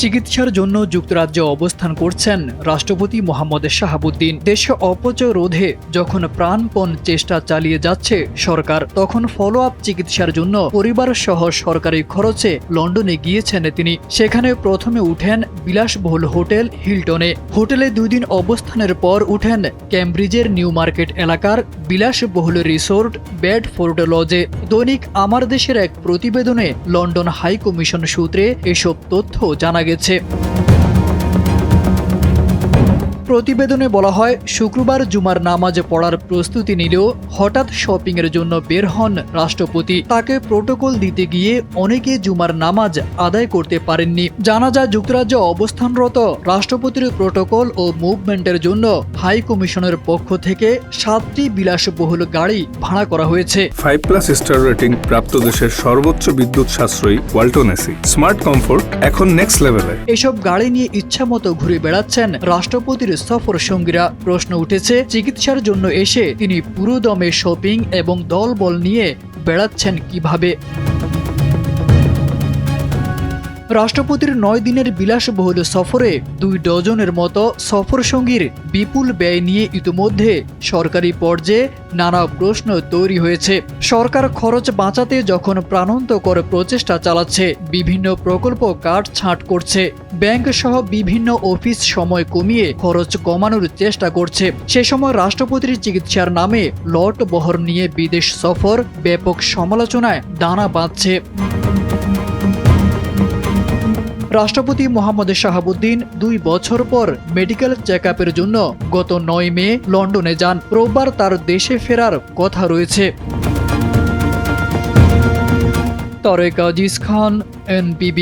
চিকিৎসার জন্য যুক্তরাজ্যে অবস্থান করছেন রাষ্ট্রপতি মোহাম্মদ শাহাবুদ্দিন। দেশে অপচয় রোধে যখন প্রাণপণ চেষ্টা চালিয়ে যাচ্ছে সরকার, তখন ফলো আপ চিকিৎসার জন্য পরিবার সহ সরকারি খরচে লন্ডনে গিয়েছেন তিনি। সেখানে প্রথমে উঠেন বিলাসবহুল হোটেল হিলটনে। হোটেলে 2 দিন অবস্থানের পর উঠেন ক্যামব্রিজের নিউ মার্কেট এলাকার বিলাসবহুল রিসোর্ট বেডফোর্ড লজে। দৈনিক আমার দেশের এক প্রতিবেদনে লন্ডন হাই কমিশন সূত্রে এসব তথ্য জানা গেছে। প্রতিবেদনে বলা হয়, শুক্রবার জুমার নামাজ পড়ার প্রস্তুতি নিলেও হঠাৎ শপিংয়ের জন্য বের হন রাষ্ট্রপতি। তাকে প্রোটোকল দিতে গিয়ে অনেকে জুমার নামাজ আদায় করতে পারেননি। জানা যায়, যুক্তরাজ্যে অবস্থানরত রাষ্ট্রপতির প্রোটোকল ও মুভমেন্টের জন্য হাই কমিশনের পক্ষ থেকে 7টি বিলাসবহুল গাড়ি ভাড়া করা হয়েছে। 5+ স্টার রেটিং প্রাপ্ত দেশের সর্বোচ্চ বিদ্যুৎ সাশ্রয়ী ওয়ালটন এসি। স্মার্ট কমফোর্ট এখন নেক্সট লেভেলে। এসব গাড়ি নিয়ে ইচ্ছামতো ঘুরে বেড়াচ্ছেন রাষ্ট্রপতির সফর সঙ্গীরা। প্রশ্ন উঠেছে, চিকিৎসার জন্য এসে তিনি পুরোদমে শপিং এবং দলবল নিয়ে বেড়াচ্ছেন কিভাবে? রাষ্ট্রপতির 9 দিনের বিলাসবহুল সফরে 2 ডজনের মতো সফর সঙ্গীর বিপুল ব্যয় নিয়ে ইতিমধ্যে সরকারি পর্যায়ে নানা প্রশ্ন তৈরি হয়েছে। সরকার খরচ বাঁচাতে যখন প্রাণান্তকর প্রচেষ্টা চালাচ্ছে, বিভিন্ন প্রকল্প কাটছাঁট করছে, ব্যাংক সহ বিভিন্ন অফিস সময় কমিয়ে খরচ কমানোর চেষ্টা করছে, সে সময় রাষ্ট্রপতির চিকিৎসার নামে লট বহর নিয়ে বিদেশ সফর ব্যাপক সমালোচনায় দানা বাঁধছে। রাষ্ট্রপতি মোহাম্মদ শাহাবুদ্দিন 2 বছর পর মেডিকেল চেকআপের জন্য গত 9 মে লন্ডনে যান। রোববার তার দেশে ফেরার কথা রয়েছে। তারেক আজিজ খান, NPB।